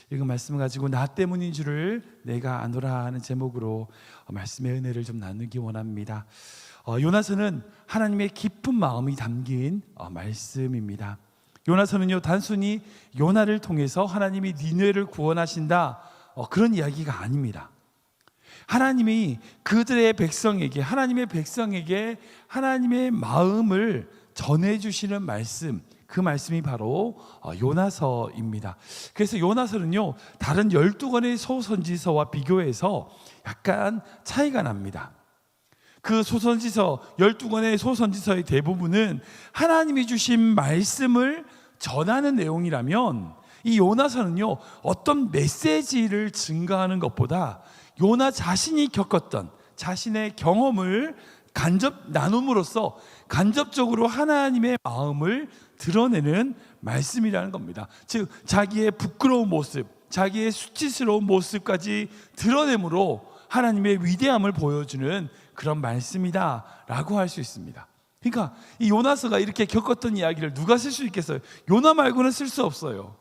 이거 말씀을 가지고 나 때문인 줄을 내가 아노라 하는 제목으로 말씀의 은혜를 좀 나누기 원합니다. 요나서는 하나님의 깊은 마음이 담긴 말씀입니다. 요나서는요, 단순히 요나를 통해서 하나님이 니느웨를 구원하신다 그런 이야기가 아닙니다. 하나님이 그들의 백성에게, 하나님의 백성에게 하나님의 마음을 전해주시는 말씀, 그 말씀이 바로 요나서입니다. 그래서 요나서는요, 다른 12권의 소선지서와 비교해서 약간 차이가 납니다. 그 소선지서, 12권의 소선지서의 대부분은 하나님이 주신 말씀을 전하는 내용이라면, 이 요나서는요, 어떤 메시지를 증가하는 것보다 요나 자신이 겪었던 자신의 경험을 나눔으로써 간접적으로 하나님의 마음을 드러내는 말씀이라는 겁니다. 즉, 자기의 부끄러운 모습, 자기의 수치스러운 모습까지 드러내므로 하나님의 위대함을 보여주는 그런 말씀이다 라고 할 수 있습니다. 그러니까 이 요나서가 이렇게 겪었던 이야기를 누가 쓸 수 있겠어요? 요나 말고는 쓸 수 없어요.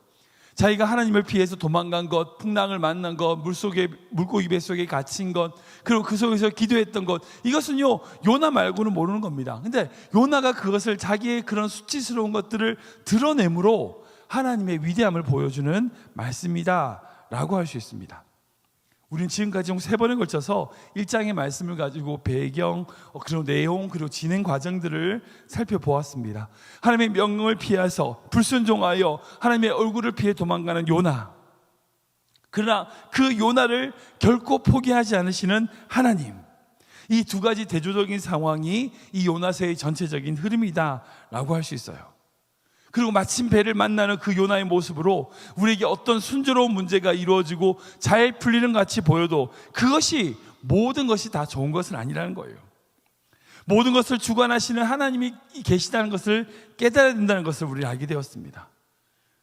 자기가 하나님을 피해서 도망간 것, 풍랑을 만난 것, 물고기 뱃속에 갇힌 것, 그리고 그 속에서 기도했던 것, 이것은요, 요나 말고는 모르는 겁니다. 근데 요나가 그것을, 자기의 그런 수치스러운 것들을 드러내므로 하나님의 위대함을 보여주는 말씀이다 라고 할 수 있습니다. 우리는 지금까지 3번에 걸쳐서 1장의 말씀을 가지고 배경, 그리고 내용, 그리고 진행 과정들을 살펴보았습니다. 하나님의 명령을 피해서 불순종하여 하나님의 얼굴을 피해 도망가는 요나, 그러나 그 요나를 결코 포기하지 않으시는 하나님, 이 두 가지 대조적인 상황이 이 요나서의 전체적인 흐름이다 라고 할 수 있어요. 그리고 마침 배를 만나는 그 요나의 모습으로 우리에게 어떤 순조로운 문제가 이루어지고 잘 풀리는 것 같이 보여도 그것이, 모든 것이 다 좋은 것은 아니라는 거예요. 모든 것을 주관하시는 하나님이 계시다는 것을 깨달아야 된다는 것을 우리는 알게 되었습니다.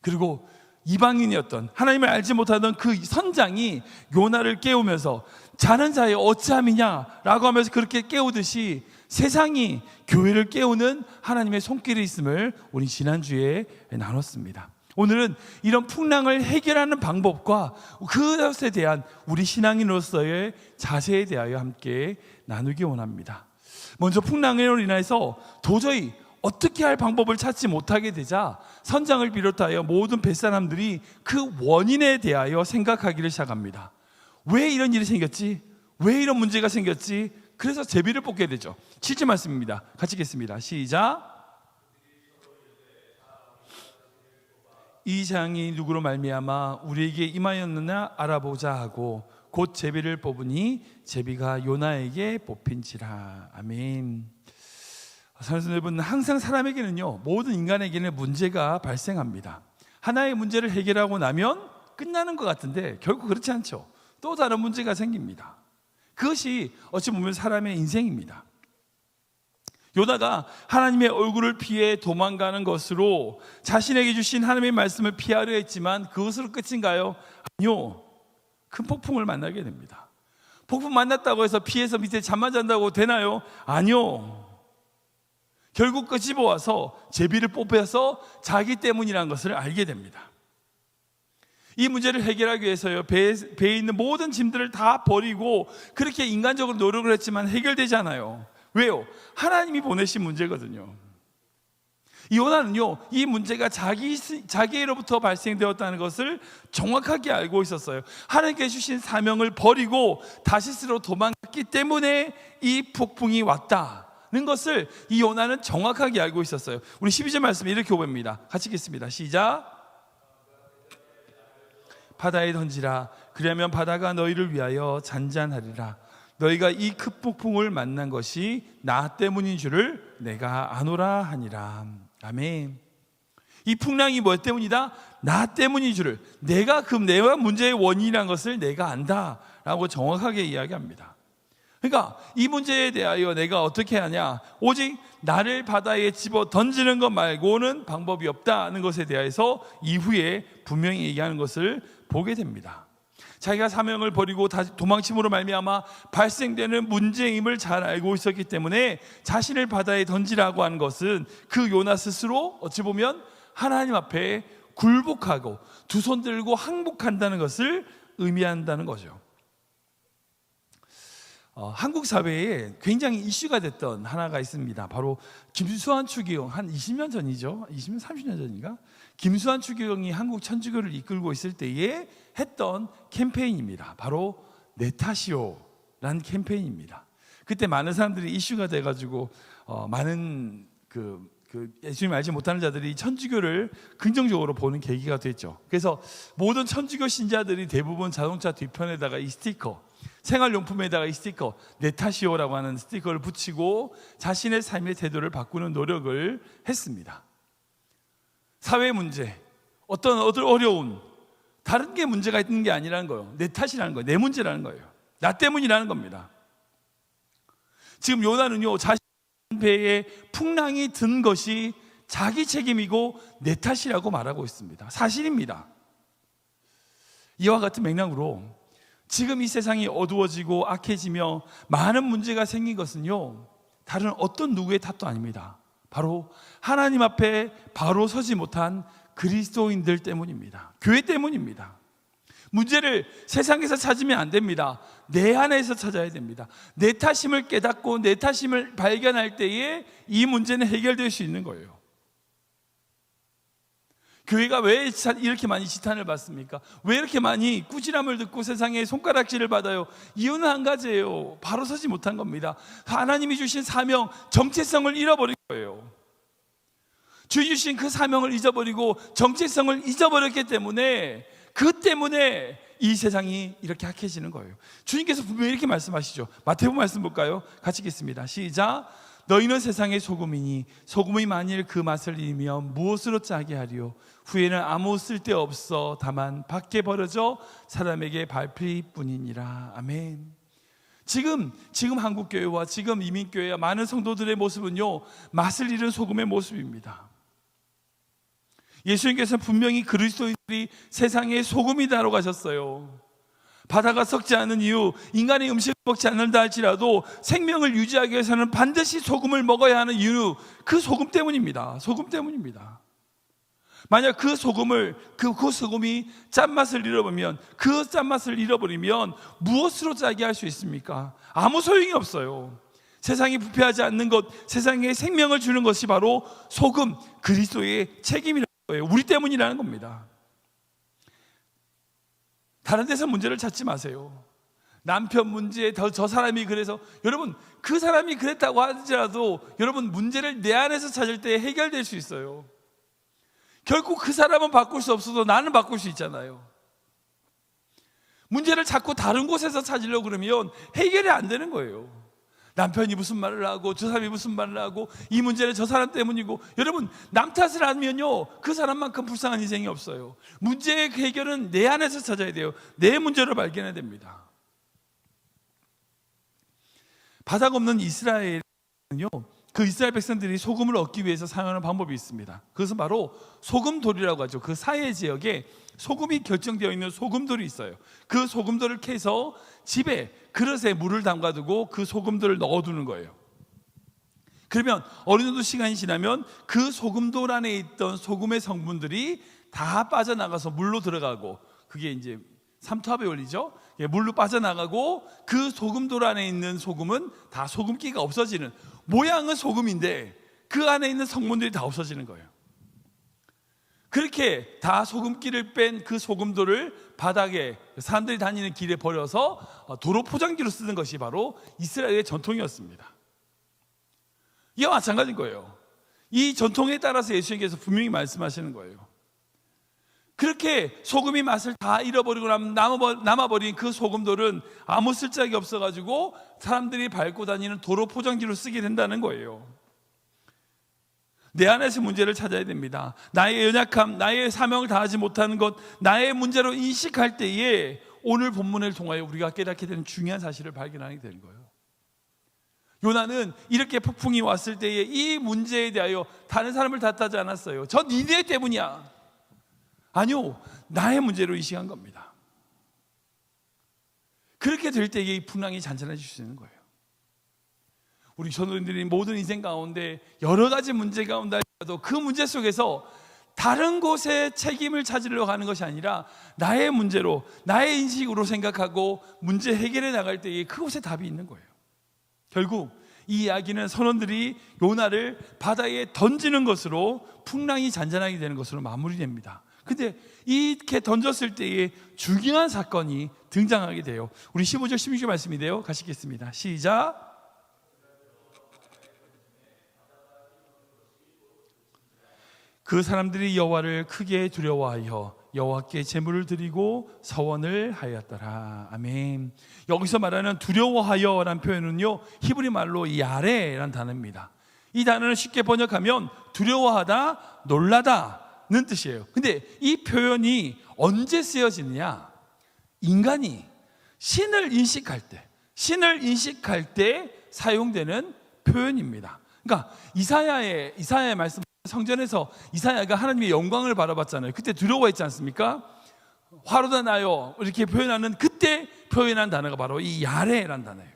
그리고 이방인이었던, 하나님을 알지 못하던 그 선장이 요나를 깨우면서 자는 자의 어찌함이냐 라고 하면서 그렇게 깨우듯이 세상이 교회를 깨우는 하나님의 손길이 있음을 우리 지난주에 나눴습니다. 오늘은 이런 풍랑을 해결하는 방법과 그것에 대한 우리 신앙인으로서의 자세에 대하여 함께 나누기 원합니다. 먼저 풍랑으로 인해서 도저히 어떻게 할 방법을 찾지 못하게 되자 선장을 비롯하여 모든 뱃사람들이 그 원인에 대하여 생각하기를 시작합니다. 왜 이런 일이 생겼지? 왜 이런 문제가 생겼지? 그래서 제비를 뽑게 되죠. 7절 말씀입니다. 같이 읽겠습니다. 시작. 이 장이 누구로 말미암아 우리에게 임하였느냐 알아보자 하고 곧 제비를 뽑으니 제비가 요나에게 뽑힌지라. 아멘. 사랑하는 여러분, 항상 사람에게는요, 모든 인간에게는 문제가 발생합니다. 하나의 문제를 해결하고 나면 끝나는 것 같은데 결국 그렇지 않죠. 또 다른 문제가 생깁니다. 그것이 어찌 보면 사람의 인생입니다. 요나가 하나님의 얼굴을 피해 도망가는 것으로 자신에게 주신 하나님의 말씀을 피하려 했지만 그것으로 끝인가요? 아니요. 큰 폭풍을 만나게 됩니다. 폭풍 만났다고 해서 피해서 밑에 잠만 잔다고 되나요? 아니요. 결국 끄집어와서 제비를 뽑혀서 자기 때문이라는 것을 알게 됩니다. 이 문제를 해결하기 위해서요, 배에 있는 모든 짐들을 다 버리고 그렇게 인간적으로 노력을 했지만 해결되지 않아요. 왜요? 하나님이 보내신 문제거든요. 이 요나는요, 이 문제가 자기로부터 발생되었다는 것을 정확하게 알고 있었어요. 하나님께 주신 사명을 버리고 다시스로 도망갔기 때문에 이 폭풍이 왔다는 것을 이 요나는 정확하게 알고 있었어요. 우리 12절 말씀 이렇게 봅니다. 같이 읽겠습니다. 시작. 바다에 던지라. 그러면 바다가 너희를 위하여 잔잔하리라. 너희가 이 큰 폭풍을 만난 것이 나 때문인 줄을 내가 아노라 하니라. 아멘. 이 풍랑이 뭐 때문이다? 나 때문인 줄을, 내가 문제의 원인이라는 것을 내가 안다라고 정확하게 이야기합니다. 그러니까 이 문제에 대하여 내가 어떻게 하냐, 오직 나를 바다에 집어 던지는 것 말고는 방법이 없다는 것에 대해서 이후에 분명히 얘기하는 것을 보게 됩니다. 자기가 사명을 버리고 다시 도망침으로 말미암아 발생되는 문제임을 잘 알고 있었기 때문에 자신을 바다에 던지라고 하는 것은 그 요나 스스로 어찌 보면 하나님 앞에 굴복하고 두 손 들고 항복한다는 것을 의미한다는 거죠. 한국 사회에 굉장히 이슈가 됐던 하나가 있습니다. 바로 김수환 추기경, 한 20년 전이죠. 20년, 30년 전인가? 김수환 추기경이 한국 천주교를 이끌고 있을 때에 했던 캠페인입니다. 바로 내 탓이요라는 캠페인입니다. 그때 많은 사람들이 이슈가 돼가지고 많은 예수님 알지 못하는 자들이 천주교를 긍정적으로 보는 계기가 됐죠. 그래서 모든 천주교 신자들이 대부분 자동차 뒤편에다가 이 스티커, 생활용품에다가 이 스티커, 내 탓이요라고 하는 스티커를 붙이고 자신의 삶의 태도를 바꾸는 노력을 했습니다. 사회 문제, 어떤 어려운 다른 게 문제가 있는 게 아니라는 거예요. 내 탓이라는 거예요. 내 문제라는 거예요. 나 때문이라는 겁니다. 지금 요나는요, 자신 배에 풍랑이 든 것이 자기 책임이고 내 탓이라고 말하고 있습니다. 사실입니다. 이와 같은 맥락으로 지금 이 세상이 어두워지고 악해지며 많은 문제가 생긴 것은요, 다른 어떤 누구의 탓도 아닙니다. 바로 하나님 앞에 바로 서지 못한 그리스도인들 때문입니다. 교회 때문입니다. 문제를 세상에서 찾으면 안 됩니다. 내 안에서 찾아야 됩니다. 내 탓임을 깨닫고 내 탓임을 발견할 때에 이 문제는 해결될 수 있는 거예요. 교회가 왜 이렇게 많이 지탄을 받습니까? 왜 이렇게 많이 꾸지람을 듣고 세상에 손가락질을 받아요? 이유는 한 가지예요. 바로 서지 못한 겁니다. 하나님이 주신 사명, 정체성을 잃어버린 거예요. 주 주신 그 사명을 잊어버리고 정체성을 잊어버렸기 때문에, 그 때문에 이 세상이 이렇게 악해지는 거예요. 주님께서 분명히 이렇게 말씀하시죠. 마태복음 말씀 볼까요? 같이 읽겠습니다. 시작. 너희는 세상의 소금이니 소금이 만일 그 맛을 잃으면 무엇으로 짜게 하리요? 후에는 아무 쓸데없어 다만 밖에 버려져 사람에게 밟힐 뿐이니라. 아멘. 지금 한국교회와 지금 이민교회와 많은 성도들의 모습은요, 맛을 잃은 소금의 모습입니다. 예수님께서는 분명히 그리스도인들이 세상의 소금이다라고 하셨어요. 바다가 썩지 않은 이유, 인간의 음식을 먹지 않는다 할지라도 생명을 유지하기 위해서는 반드시 소금을 먹어야 하는 이유, 그 소금 때문입니다. 소금 때문입니다. 만약 그 소금이 짠맛을 잃어버리면, 그 짠맛을 잃어버리면 무엇으로 짜게 할 수 있습니까? 아무 소용이 없어요. 세상이 부패하지 않는 것, 세상에 생명을 주는 것이 바로 소금, 그리스도의 책임이라는 거예요. 우리 때문이라는 겁니다. 다른 데서 문제를 찾지 마세요. 남편 문제, 저 사람이 그래서, 여러분 그 사람이 그랬다고 하더라도 여러분 문제를 내 안에서 찾을 때 해결될 수 있어요. 결국 그 사람은 바꿀 수 없어도 나는 바꿀 수 있잖아요. 문제를 자꾸 다른 곳에서 찾으려고 그러면 해결이 안 되는 거예요. 남편이 무슨 말을 하고 저 사람이 무슨 말을 하고 이 문제는 저 사람 때문이고, 여러분 남 탓을 하면요 그 사람만큼 불쌍한 인생이 없어요. 문제의 해결은 내 안에서 찾아야 돼요. 내 문제를 발견해야 됩니다. 바다가 없는 이스라엘은요, 그 이스라엘 백성들이 소금을 얻기 위해서 사용하는 방법이 있습니다. 그것은 바로 소금돌이라고 하죠. 그 사해 지역에 소금이 결정되어 있는 소금돌이 있어요. 그 소금돌을 캐서 집에 그릇에 물을 담가두고 그 소금돌을 넣어두는 거예요. 그러면 어느 정도 시간이 지나면 그 소금돌 안에 있던 소금의 성분들이 다 빠져나가서 물로 들어가고, 그게 이제 삼투압에 올리죠. 물로 빠져나가고 그 소금돌 안에 있는 소금은 다 소금기가 없어지는, 모양은 소금인데 그 안에 있는 성분들이 다 없어지는 거예요. 그렇게 다 소금기를 뺀 그 소금돌을 바닥에 사람들이 다니는 길에 버려서 도로 포장지로 쓰는 것이 바로 이스라엘의 전통이었습니다. 이와 마찬가지인 거예요. 이 전통에 따라서 예수님께서 분명히 말씀하시는 거예요. 그렇게 소금이 맛을 다 잃어버리고 남아버린 그 소금돌은 아무 쓸데기 없어가지고 사람들이 밟고 다니는 도로 포장지로 쓰게 된다는 거예요. 내 안에서 문제를 찾아야 됩니다. 나의 연약함, 나의 사명을 다하지 못하는 것, 나의 문제로 인식할 때에 오늘 본문을 통하여 우리가 깨닫게 되는 중요한 사실을 발견하게 되는 거예요. 요나는 이렇게 폭풍이 왔을 때에 이 문제에 대하여 다른 사람을 탓하지 않았어요. 저 니네 때문이야. 아니요, 나의 문제로 인식한 겁니다. 그렇게 될 때에 이 풍랑이 잔잔해질 수 있는 거예요. 우리 전도인들이 모든 인생 가운데 여러 가지 문제 가운데 그 문제 속에서 다른 곳에 책임을 찾으려고 하는 것이 아니라 나의 문제로, 나의 인식으로 생각하고 문제 해결해 나갈 때에 그곳에 답이 있는 거예요. 결국 이 이야기는 선원들이 요나를 바다에 던지는 것으로 풍랑이 잔잔하게 되는 것으로 마무리됩니다. 근데 이렇게 던졌을 때에 중요한 사건이 등장하게 돼요. 우리 15절 16절 말씀인데요, 가시겠습니다. 시작. 그 사람들이 여호와를 크게 두려워하여 여호와께 제물을 드리고 서원을 하였더라. 아멘. 여기서 말하는 두려워하여라는 표현은요, 히브리 말로 야레라는 단어입니다. 이 단어는 쉽게 번역하면 두려워하다, 놀라다는 뜻이에요. 근데 이 표현이 언제 쓰여지느냐? 인간이 신을 인식할 때 사용되는 표현입니다. 그러니까 이사야의 말씀, 성전에서 이사야가 하나님의 영광을 바라봤잖아요. 그때 두려워했지 않습니까? 화로다 나요 이렇게 표현하는, 그때 표현한 단어가 바로 이 야레라는 단어예요.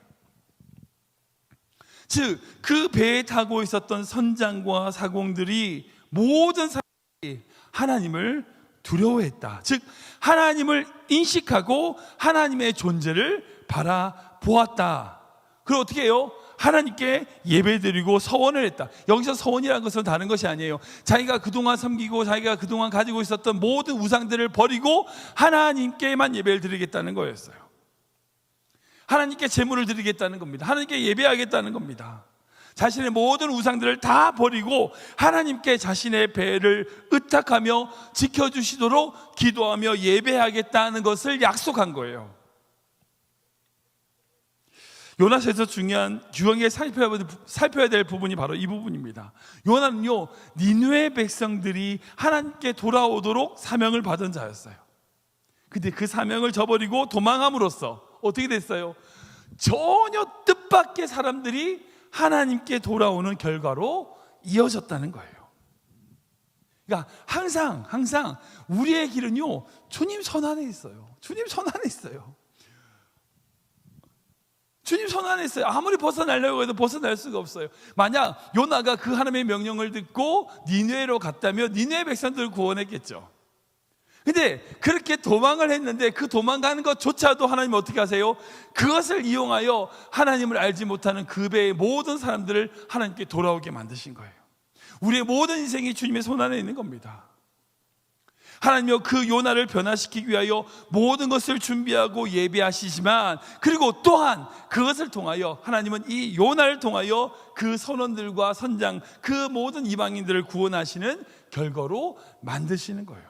즉 그 배에 타고 있었던 선장과 사공들이 모든 사람들이 하나님을 두려워했다. 즉 하나님을 인식하고 하나님의 존재를 바라보았다. 그걸 어떻게 해요? 하나님께 예배드리고 서원을 했다. 여기서 서원이라는 것은 다른 것이 아니에요. 자기가 그동안 섬기고 자기가 그동안 가지고 있었던 모든 우상들을 버리고 하나님께만 예배를 드리겠다는 거였어요. 하나님께 제물을 드리겠다는 겁니다. 하나님께 예배하겠다는 겁니다. 자신의 모든 우상들을 다 버리고 하나님께 자신의 배를 의탁하며 지켜주시도록 기도하며 예배하겠다는 것을 약속한 거예요. 요나서에서 중요한 유형에 살펴야 될 부분이 바로 이 부분입니다. 요나는요, 니느웨 백성들이 하나님께 돌아오도록 사명을 받은 자였어요. 근데 그 사명을 저버리고 도망함으로써 어떻게 됐어요? 전혀 뜻밖의 사람들이 하나님께 돌아오는 결과로 이어졌다는 거예요. 그러니까 항상 우리의 길은요, 주님 손 안에 있어요. 주님 손 안에 있어요. 주님 손 안에 있어요. 아무리 벗어나려고 해도 벗어날 수가 없어요. 만약 요나가 그 하나님의 명령을 듣고 니느웨로 갔다면 니느웨 백성들을 구원했겠죠. 근데 그렇게 도망을 했는데 그 도망가는 것조차도 하나님 어떻게 하세요? 그것을 이용하여 하나님을 알지 못하는 그 배의 모든 사람들을 하나님께 돌아오게 만드신 거예요. 우리의 모든 인생이 주님의 손 안에 있는 겁니다. 하나님이요, 그 요나를 변화시키기 위하여 모든 것을 준비하고 예배하시지만, 그리고 또한 그것을 통하여 하나님은 이 요나를 통하여 그 선원들과 선장, 그 모든 이방인들을 구원하시는 결과로 만드시는 거예요.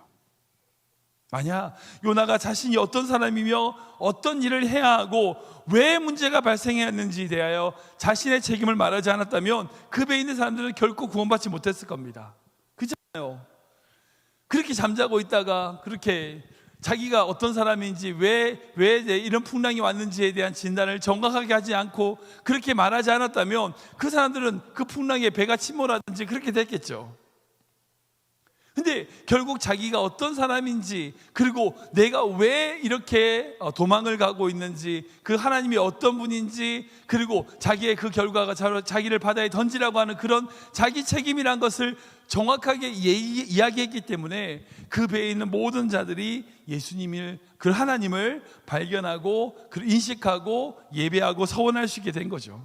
만약 요나가 자신이 어떤 사람이며 어떤 일을 해야 하고 왜 문제가 발생했는지에 대하여 자신의 책임을 말하지 않았다면 그 배에 있는 사람들은 결코 구원받지 못했을 겁니다. 그렇잖아요. 그렇게 잠자고 있다가 그렇게 자기가 어떤 사람인지 왜 이런 풍랑이 왔는지에 대한 진단을 정확하게 하지 않고 그렇게 말하지 않았다면 그 사람들은 그 풍랑에 배가 침몰하든지 그렇게 됐겠죠. 근데 결국 자기가 어떤 사람인지, 그리고 내가 왜 이렇게 도망을 가고 있는지, 그 하나님이 어떤 분인지, 그리고 자기의 그 결과가 자기를 바다에 던지라고 하는 그런 자기 책임이란 것을 정확하게 이야기했기 때문에 그 배에 있는 모든 자들이 예수님을, 그 하나님을 발견하고 인식하고 예배하고 서원할 수 있게 된 거죠.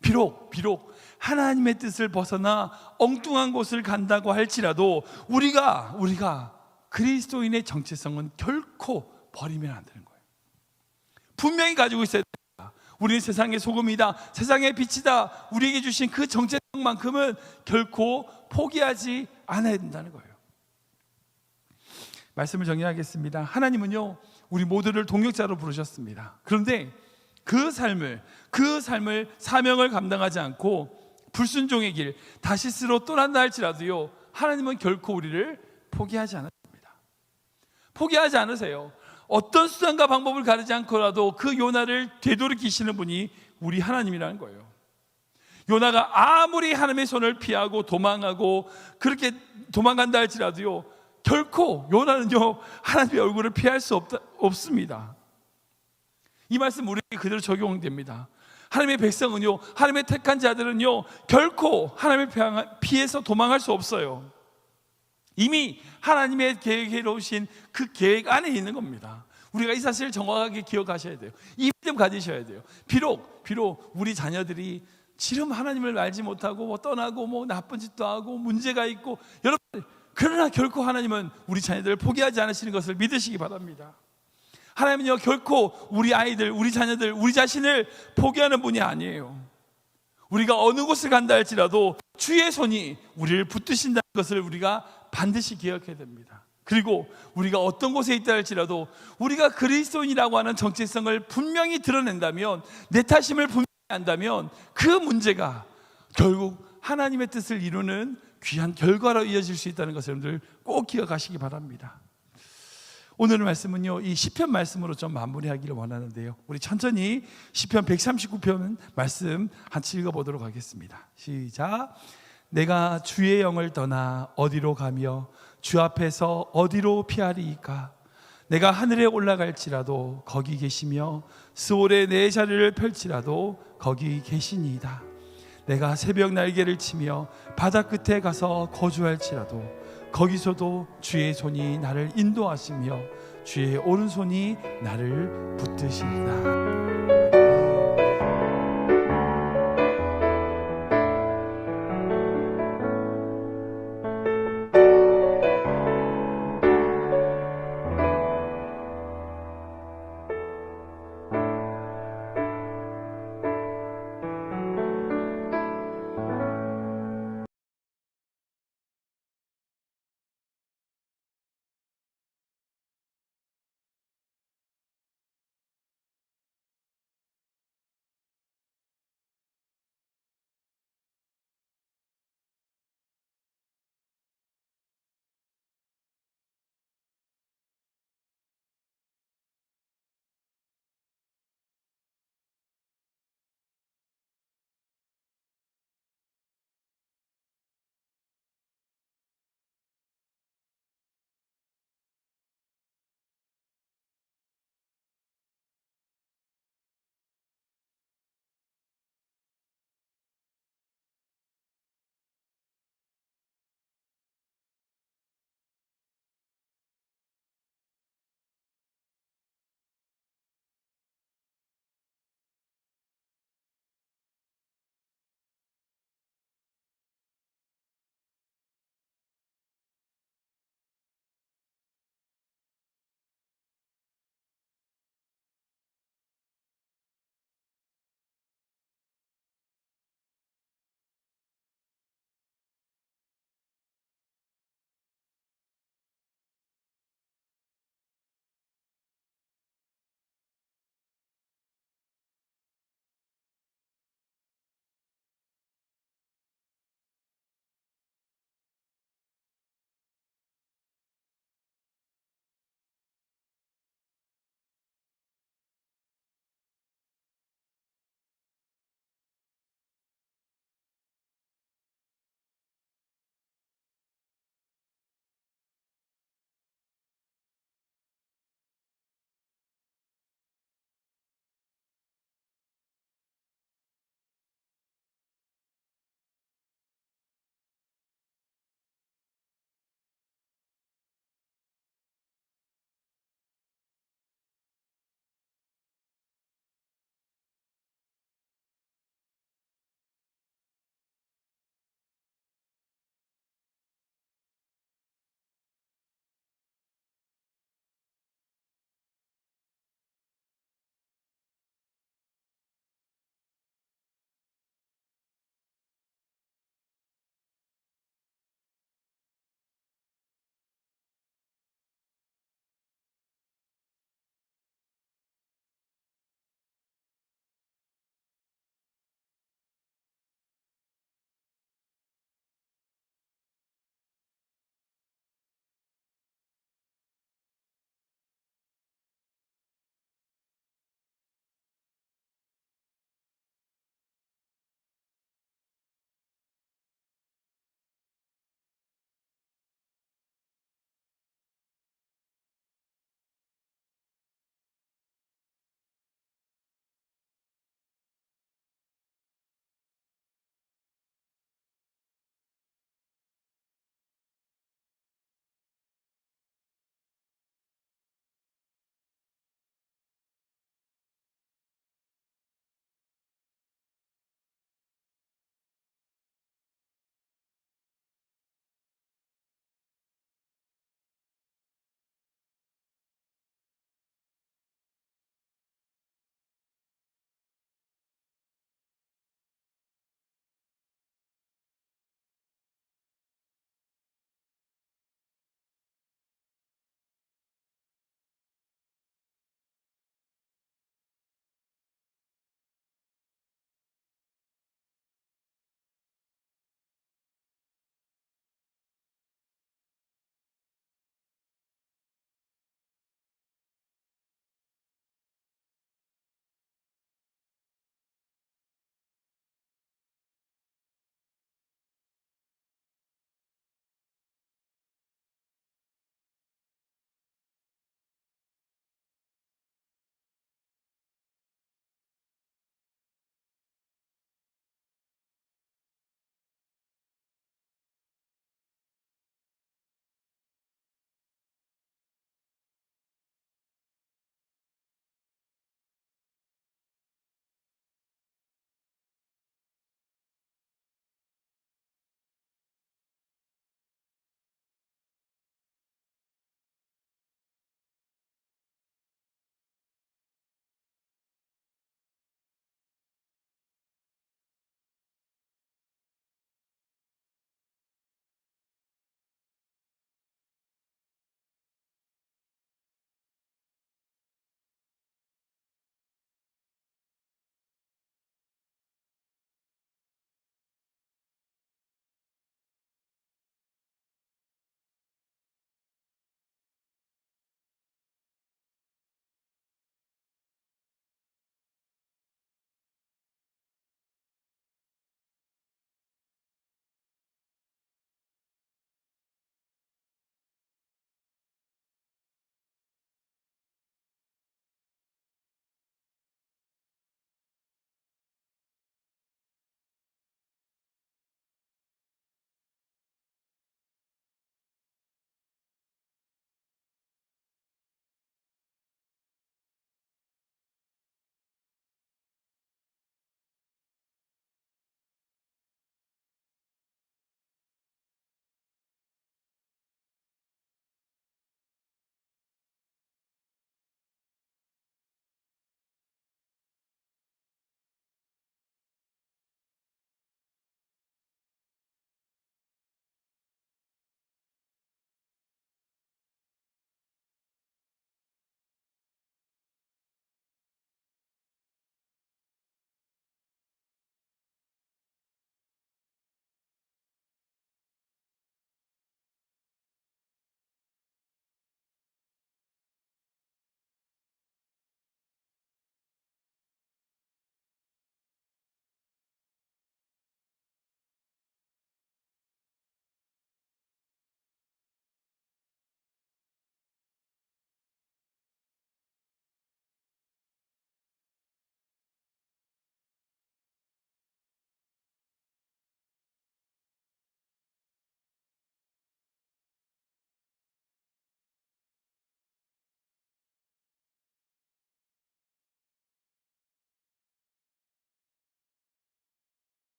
비록 하나님의 뜻을 벗어나 엉뚱한 곳을 간다고 할지라도 우리가 그리스도인의 정체성은 결코 버리면 안 되는 거예요. 분명히 가지고 있어야 됩니다. 우리는 세상의 소금이다, 세상의 빛이다. 우리에게 주신 그 정체성만큼은 결코 포기하지 않아야 된다는 거예요. 말씀을 정리하겠습니다. 하나님은요, 우리 모두를 동역자로 부르셨습니다. 그런데 그 삶을 사명을 감당하지 않고 불순종의 길 다시스로 떠난다 할지라도요, 하나님은 결코 우리를 포기하지 않았습니다. 포기하지 않으세요. 어떤 수단과 방법을 가리지 않고라도 그 요나를 되돌이키시는 분이 우리 하나님이라는 거예요. 요나가 아무리 하나님의 손을 피하고 도망하고 그렇게 도망간다 할지라도요, 결코 요나는요 하나님의 얼굴을 피할 수 없습니다. 이 말씀 우리에게 그대로 적용됩니다. 하나님의 백성은요, 하나님의 택한 자들은요 결코 하나님을 피해서 도망할 수 없어요. 이미 하나님의 계획에 놓으신 그 계획 안에 있는 겁니다. 우리가 이 사실을 정확하게 기억하셔야 돼요. 이 믿음 가지셔야 돼요. 비록 우리 자녀들이 지금 하나님을 알지 못하고 떠나고 나쁜 짓도 하고 문제가 있고, 여러분, 그러나 결코 하나님은 우리 자녀들을 포기하지 않으시는 것을 믿으시기 바랍니다. 하나님은요 결코 우리 아이들, 우리 자녀들, 우리 자신을 포기하는 분이 아니에요. 우리가 어느 곳을 간다 할지라도 주의 손이 우리를 붙드신다는 것을 우리가 반드시 기억해야 됩니다. 그리고 우리가 어떤 곳에 있다 할지라도 우리가 그리스도인이라고 하는 정체성을 분명히 드러낸다면, 내 탓임을 분명히 한다면, 그 문제가 결국 하나님의 뜻을 이루는 귀한 결과로 이어질 수 있다는 것을 여러분들 꼭 기억하시기 바랍니다. 오늘 말씀은요, 이 시편 말씀으로 좀 마무리하기를 원하는데요, 우리 천천히 시편 139편 말씀 같이 읽어보도록 하겠습니다. 시작. 내가 주의 영을 떠나 어디로 가며 주 앞에서 어디로 피하리이까? 내가 하늘에 올라갈지라도 거기 계시며 스올에 내 자리를 펼치라도 거기 계시니이다. 내가 새벽 날개를 치며 바다 끝에 가서 거주할지라도 거기서도 주의 손이 나를 인도하시며 주의 오른손이 나를 붙드시리라.